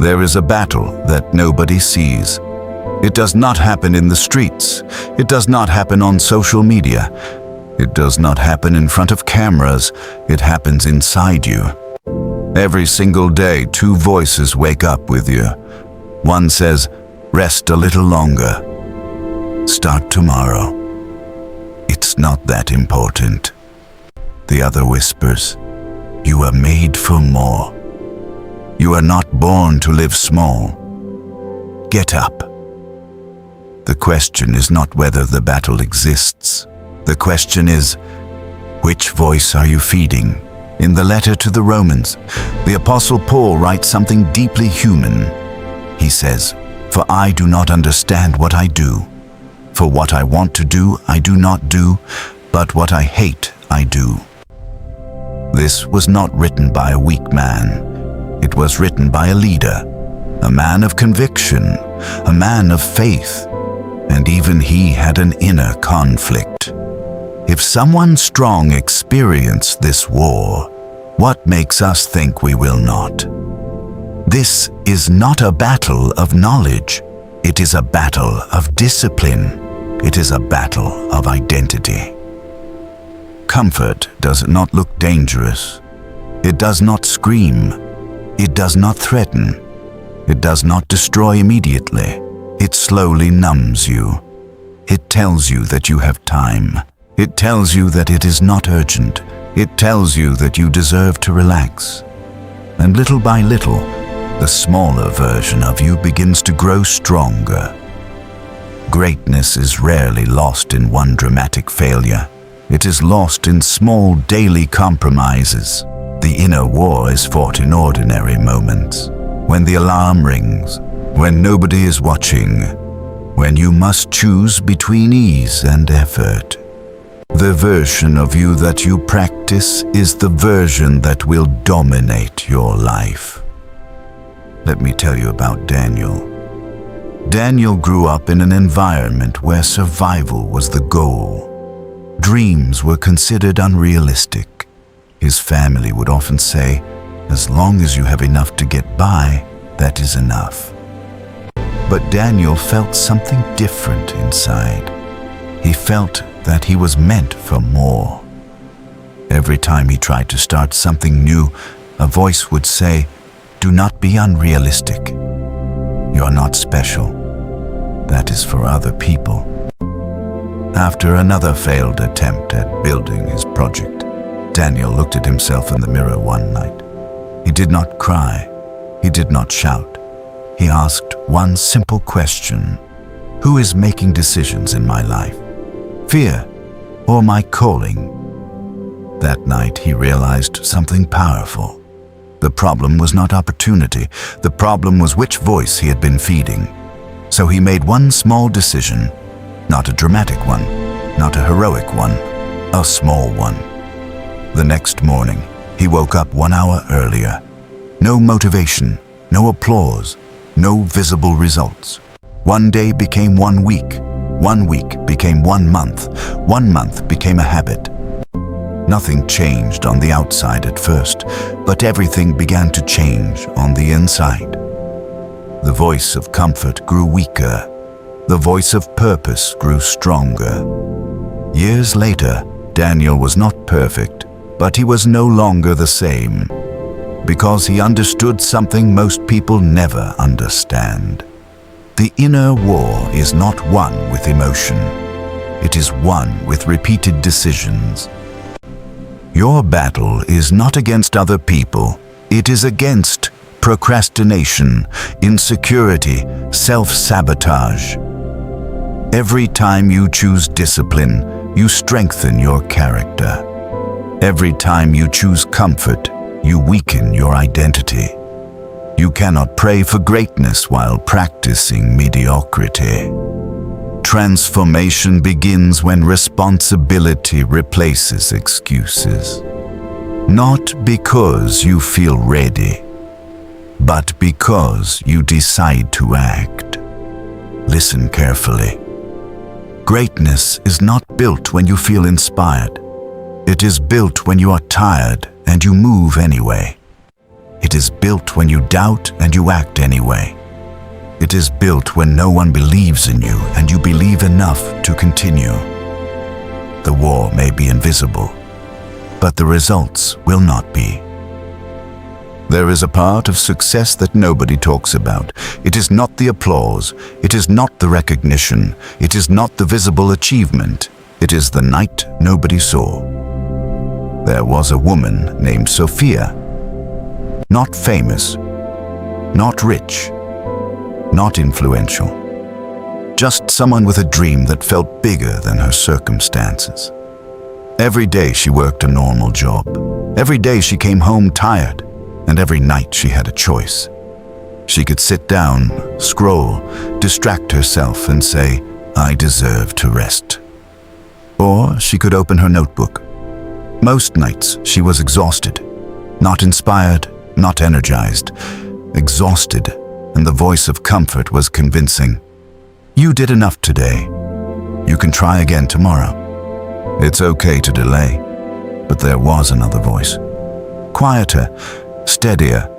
There is a battle that nobody sees. It does not happen in the streets. It does not happen on social media. It does not happen in front of cameras. It happens inside you. Every single day, two voices wake up with you. One says, "Rest a little longer. Start tomorrow. It's not that important." The other whispers, "You are made for more. You are not born to live small. Get up." The question is not whether the battle exists. The question is, which voice are you feeding? In the letter to the Romans, the Apostle Paul writes something deeply human. He says, "For I do not understand what I do. For what I want to do, I do not do, but what I hate, I do." This was not written by a weak man. It was written by a leader, a man of conviction, a man of faith, and even he had an inner conflict. If someone strong experienced this war, what makes us think we will not? This is not a battle of knowledge. It is a battle of discipline. It is a battle of identity. Comfort does not look dangerous. It does not scream. It does not threaten. It does not destroy immediately. It slowly numbs you. It tells you that you have time. It tells you that it is not urgent. It tells you that you deserve to relax. And little by little, the smaller version of you begins to grow stronger. Greatness is rarely lost in one dramatic failure. It is lost in small daily compromises. The inner war is fought in ordinary moments. When the alarm rings, when nobody is watching, when you must choose between ease and effort. The version of you that you practice is the version that will dominate your life. Let me tell you about Daniel. Daniel grew up in an environment where survival was the goal. Dreams were considered unrealistic. His family would often say, "As long as you have enough to get by, that is enough." But Daniel felt something different inside. He felt that he was meant for more. Every time he tried to start something new, a voice would say, "Do not be unrealistic. You are not special. That is for other people." After another failed attempt at building his project, Daniel looked at himself in the mirror one night. He did not cry. He did not shout. He asked one simple question: who is making decisions in my life? Fear or my calling? That night he realized something powerful. The problem was not opportunity. The problem was which voice he had been feeding. So he made one small decision, not a dramatic one, not a heroic one, a small one. The next morning, he woke up 1 hour earlier. No motivation, no applause, no visible results. One day became 1 week. 1 week became 1 month. 1 month became a habit. Nothing changed on the outside at first, but everything began to change on the inside. The voice of comfort grew weaker. The voice of purpose grew stronger. Years later, Daniel was not perfect, but he was no longer the same, because he understood something most people never understand. The inner war is not won with emotion. It is won with repeated decisions. Your battle is not against other people. It is against procrastination, insecurity, self-sabotage. Every time you choose discipline, you strengthen your character. Every time you choose comfort, you weaken your identity. You cannot pray for greatness while practicing mediocrity. Transformation begins when responsibility replaces excuses. Not because you feel ready, but because you decide to act. Listen carefully. Greatness is not built when you feel inspired. It is built when you are tired and you move anyway. It is built when you doubt and you act anyway. It is built when no one believes in you and you believe enough to continue. The war may be invisible, but the results will not be. There is a part of success that nobody talks about. It is not the applause. It is not the recognition. It is not the visible achievement. It is the night nobody saw. There was a woman named Sophia. Not famous, not rich, not influential. Just someone with a dream that felt bigger than her circumstances. Every day she worked a normal job. Every day she came home tired, and every night she had a choice. She could sit down, scroll, distract herself and say, "I deserve to rest." Or she could open her notebook. Most nights she was exhausted, not inspired, not energized, exhausted, and the voice of comfort was convincing. You did enough today. You can try again tomorrow. It's okay to delay. But there was another voice. Quieter, steadier.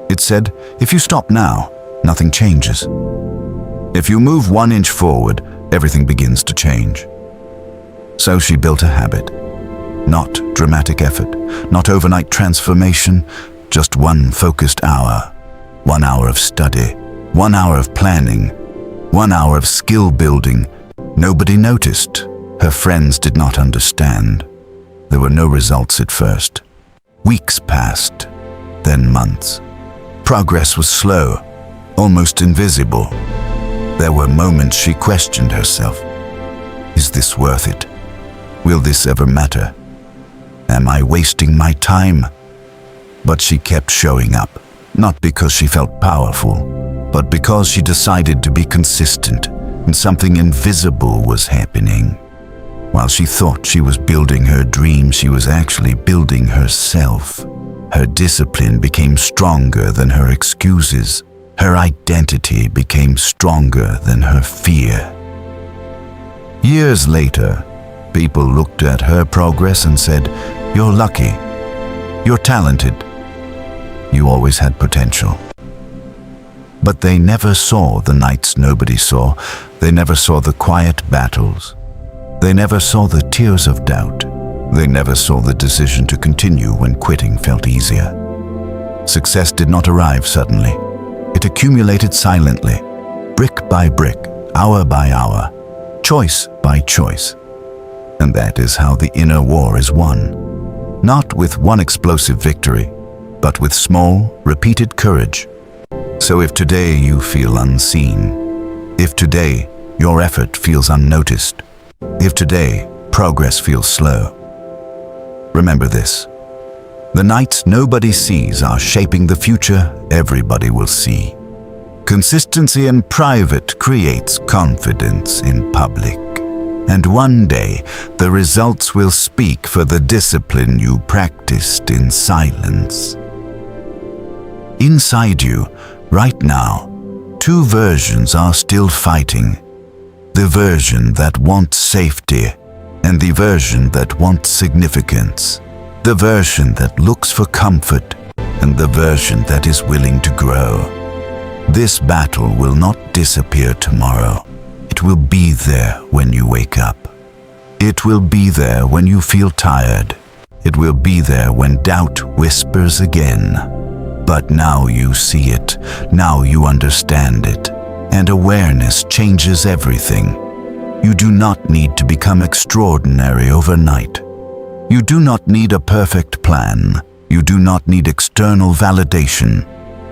It said, if you stop now, nothing changes. If you move 1 inch forward, everything begins to change. So she built a habit. Not dramatic effort, not overnight transformation, just one focused hour. 1 hour of study, 1 hour of planning, 1 hour of skill building. Nobody noticed. Her friends did not understand. There were no results at first. Weeks passed, then months. Progress was slow, almost invisible. There were moments she questioned herself. Is this worth it? Will this ever matter? Am I wasting my time? But she kept showing up, not because she felt powerful, but because she decided to be consistent, and something invisible was happening. While she thought she was building her dream, she was actually building herself. Her discipline became stronger than her excuses. Her identity became stronger than her fear. Years later, people looked at her progress and said, "You're lucky. You're talented. You always had potential." But they never saw the nights nobody saw. They never saw the quiet battles. They never saw the tears of doubt. They never saw the decision to continue when quitting felt easier. Success did not arrive suddenly. It accumulated silently, brick by brick, hour by hour, choice by choice. And that is how the inner war is won. Not with one explosive victory, but with small, repeated courage. So if today you feel unseen, if today your effort feels unnoticed, if today progress feels slow, remember this. The nights nobody sees are shaping the future everybody will see. Consistency in private creates confidence in public. And one day, the results will speak for the discipline you practiced in silence. Inside you, right now, 2 versions are still fighting. The version that wants safety and the version that wants significance. The version that looks for comfort and the version that is willing to grow. This battle will not disappear tomorrow. It will be there when you wake up. It will be there when you feel tired. It will be there when doubt whispers again. But now you see it, now you understand it, and awareness changes everything. You do not need to become extraordinary overnight. You do not need a perfect plan. You do not need external validation.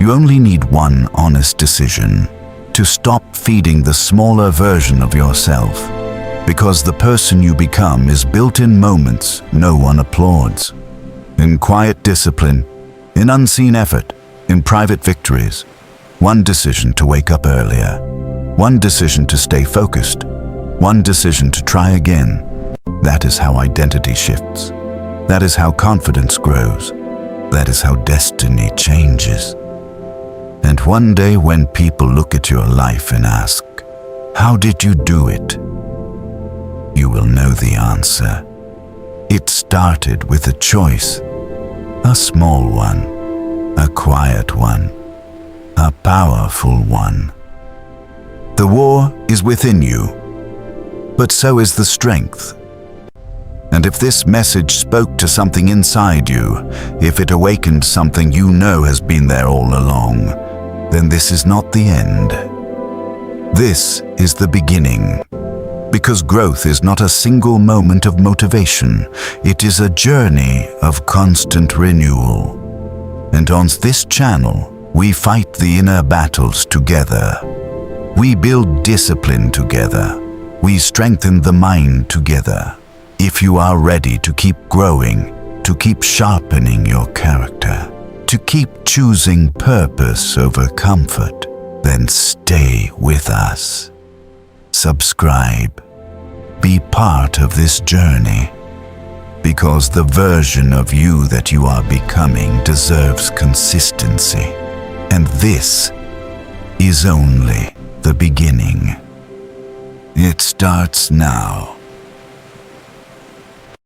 You only need one honest decision: to stop feeding the smaller version of yourself. Because the person you become is built in moments no one applauds. In quiet discipline, in unseen effort, in private victories. One decision to wake up earlier. One decision to stay focused. One decision to try again. That is how identity shifts. That is how confidence grows. That is how destiny changes. And one day when people look at your life and ask, "How did you do it?" you will know the answer. It started with a choice, a small one, a quiet one, a powerful one. The war is within you, but so is the strength. And if this message spoke to something inside you, if it awakened something you know has been there all along, then this is not the end. This is the beginning. Because growth is not a single moment of motivation, it is a journey of constant renewal. And on this channel, we fight the inner battles together. We build discipline together. We strengthen the mind together. If you are ready to keep growing, to keep sharpening your character, to keep choosing purpose over comfort, then stay with us. Subscribe. Be part of this journey. Because the version of you that you are becoming deserves consistency. And this is only the beginning. It starts now.